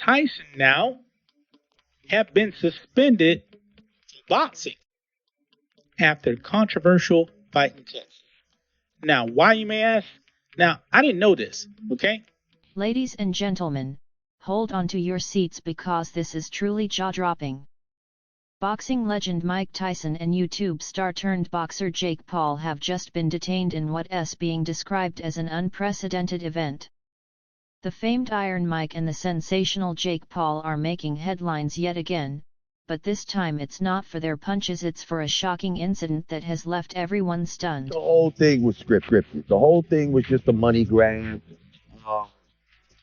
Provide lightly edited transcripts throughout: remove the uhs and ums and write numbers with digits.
Tyson now have been suspended from boxing after controversial fighting test. Now, why, you may ask? Now, I didn't know this, okay? Ladies and gentlemen, hold on to your seats because this is truly jaw-dropping. Boxing legend Mike Tyson and YouTube star turned boxer Jake Paul have just been detained in what is being described as an unprecedented event. The famed Iron Mike and the sensational Jake Paul are making headlines yet again, but this time it's not for their punches, it's for a shocking incident that has left everyone stunned. The whole thing was scripted. The whole thing was just a money grab.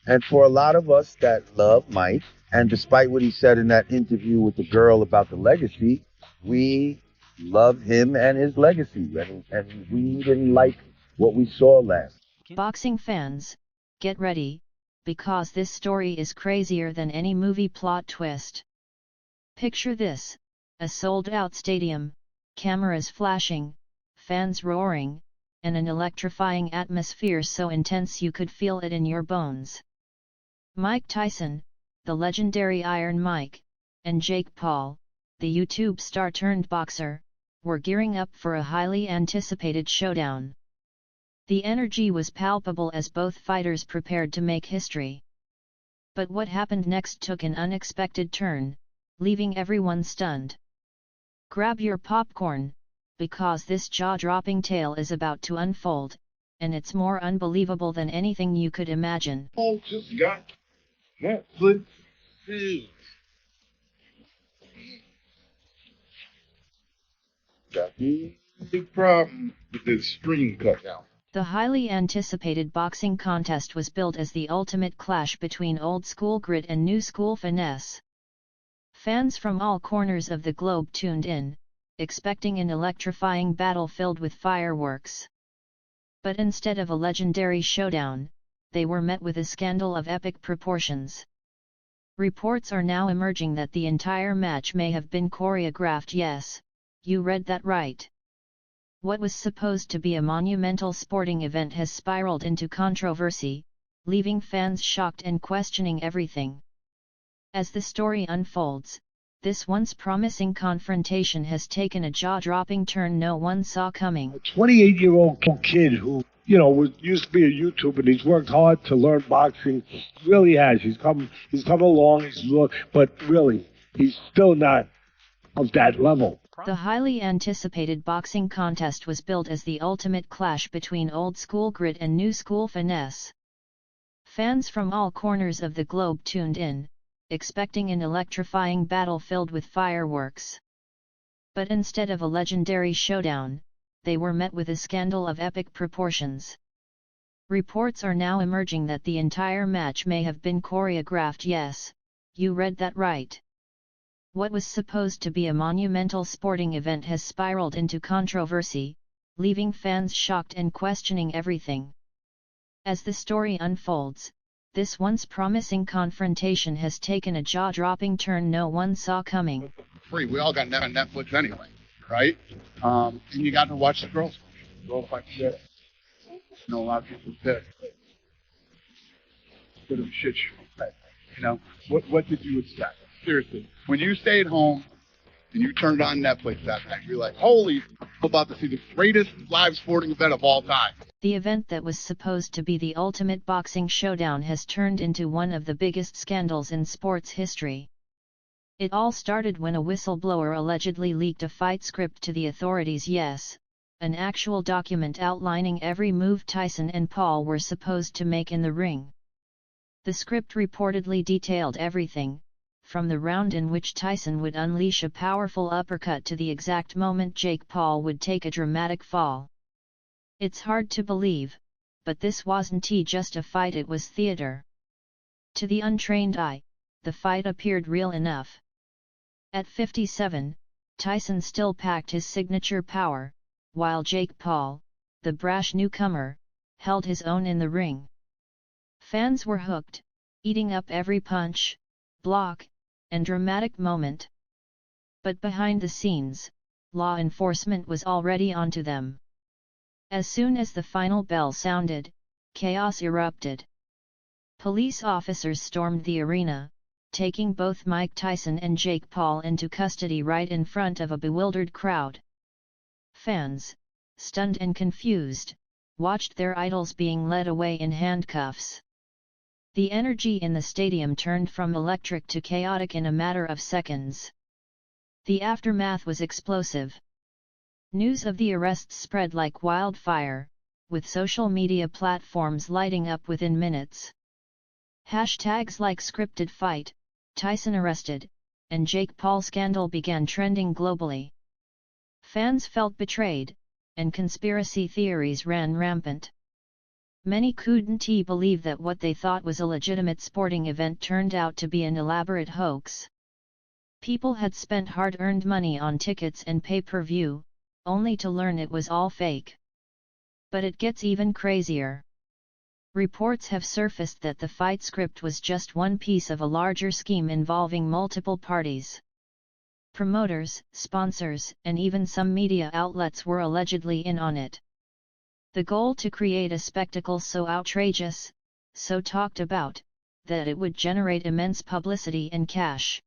And for a lot of us that love Mike, and despite what he said in that interview with the girl about the legacy, we love him and his legacy. And we didn't like what we saw last. Boxing fans, get ready, because this story is crazier than any movie plot twist. Picture this: a sold-out stadium, cameras flashing, fans roaring, and an electrifying atmosphere so intense you could feel it in your bones. Mike Tyson, the legendary Iron Mike, and Jake Paul, the YouTube star turned boxer, were gearing up for a highly anticipated showdown. The energy was palpable as both fighters prepared to make history. But what happened next took an unexpected turn, leaving everyone stunned. Grab your popcorn, because this jaw-dropping tale is about to unfold, and it's more unbelievable than anything you could imagine. Paul just got Netflix. Got a big problem with this stream cut out. The highly anticipated boxing contest was billed as the ultimate clash between old-school grit and new-school finesse. Fans from all corners of the globe tuned in, expecting an electrifying battle filled with fireworks. But instead of a legendary showdown, they were met with a scandal of epic proportions. Reports are now emerging that the entire match may have been choreographed. Yes, you read that right. What was supposed to be a monumental sporting event has spiraled into controversy, leaving fans shocked and questioning everything. As the story unfolds, this once promising confrontation has taken a jaw-dropping turn no one saw coming. A 28-year-old kid who, used to be a YouTuber, and he's worked hard to learn boxing. He really has. He's come along. But really, he's still not of that level. The highly anticipated boxing contest was billed as the ultimate clash between old-school grit and new-school finesse. Fans from all corners of the globe tuned in, expecting an electrifying battle filled with fireworks. But instead of a legendary showdown, they were met with a scandal of epic proportions. Reports are now emerging that the entire match may have been choreographed. Yes, you read that right. What was supposed to be a monumental sporting event has spiraled into controversy, leaving fans shocked and questioning everything. As the story unfolds, this once promising confrontation has taken a jaw-dropping turn no one saw coming. Free, we all got Netflix anyway, right? And you got to watch the girls. Girls like shit. A lot of people pissed. Bit of a shit show. What did you expect? Seriously, when you stayed home and you turned on Netflix that night, you're like, holy, I'm about to see the greatest live sporting event of all time. The event that was supposed to be the ultimate boxing showdown has turned into one of the biggest scandals in sports history. It all started when a whistleblower allegedly leaked a fight script to the authorities. Yes, an actual document outlining every move Tyson and Paul were supposed to make in the ring. The script reportedly detailed everything, from the round in which Tyson would unleash a powerful uppercut to the exact moment Jake Paul would take a dramatic fall. It's hard to believe, but this wasn't just a fight, it was theater. To the untrained eye, the fight appeared real enough. At 57, Tyson still packed his signature power, while Jake Paul, the brash newcomer, held his own in the ring. Fans were hooked, eating up every punch, block, and dramatic moment. But behind the scenes, law enforcement was already onto them. As soon as the final bell sounded, chaos erupted. Police officers stormed the arena, taking both Mike Tyson and Jake Paul into custody right in front of a bewildered crowd. Fans, stunned and confused, watched their idols being led away in handcuffs. The energy in the stadium turned from electric to chaotic in a matter of seconds. The aftermath was explosive. News of the arrests spread like wildfire, with social media platforms lighting up within minutes. Hashtags like scripted fight, Tyson arrested, and Jake Paul scandal began trending globally. Fans felt betrayed, and conspiracy theories ran rampant. Many couldn't believe that what they thought was a legitimate sporting event turned out to be an elaborate hoax. People had spent hard-earned money on tickets and pay-per-view, only to learn it was all fake. But it gets even crazier. Reports have surfaced that the fight script was just one piece of a larger scheme involving multiple parties. Promoters, sponsors, and even some media outlets were allegedly in on it. The goal to create a spectacle so outrageous, so talked about, that it would generate immense publicity and cash.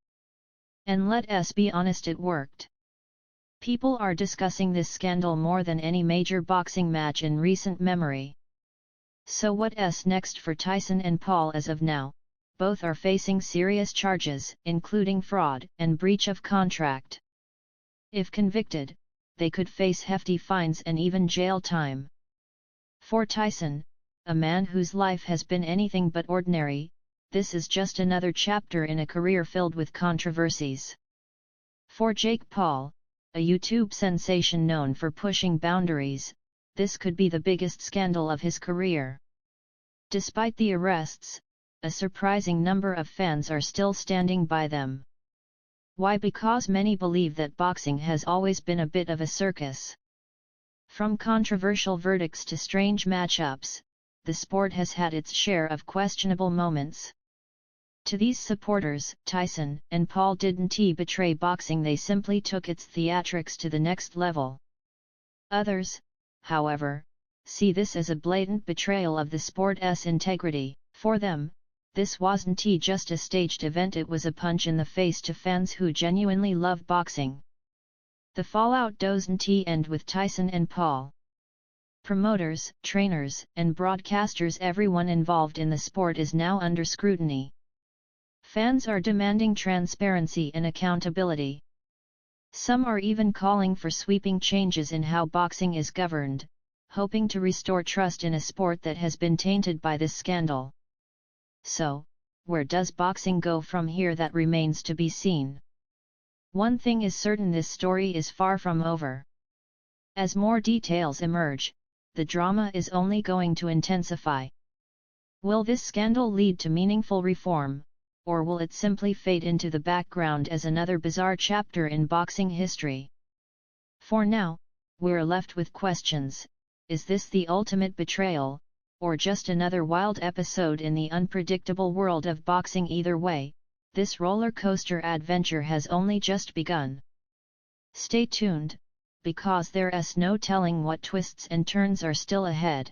And let us be honest, it worked. People are discussing this scandal more than any major boxing match in recent memory. So what's next for Tyson and Paul as of now? Both are facing serious charges, including fraud and breach of contract. If convicted, they could face hefty fines and even jail time. For Tyson, a man whose life has been anything but ordinary, this is just another chapter in a career filled with controversies. For Jake Paul, a YouTube sensation known for pushing boundaries, this could be the biggest scandal of his career. Despite the arrests, a surprising number of fans are still standing by them. Why? Because many believe that boxing has always been a bit of a circus. From controversial verdicts to strange matchups, the sport has had its share of questionable moments. To these supporters, Tyson and Paul didn't betray boxing, they simply took its theatrics to the next level. Others, however, see this as a blatant betrayal of the sport's integrity. For them, this wasn't just a staged event, it was a punch in the face to fans who genuinely love boxing. The fallout doesn't end with Tyson and Paul. Promoters, trainers, and broadcasters, everyone involved in the sport is now under scrutiny. Fans are demanding transparency and accountability. Some are even calling for sweeping changes in how boxing is governed, hoping to restore trust in a sport that has been tainted by this scandal. So, where does boxing go from here? That remains to be seen. One thing is certain, this story is far from over. As more details emerge, the drama is only going to intensify. Will this scandal lead to meaningful reform, or will it simply fade into the background as another bizarre chapter in boxing history? For now, we're left with questions. Is this the ultimate betrayal, or just another wild episode in the unpredictable world of boxing? Either way, this roller coaster adventure has only just begun. Stay tuned, because there's no telling what twists and turns are still ahead.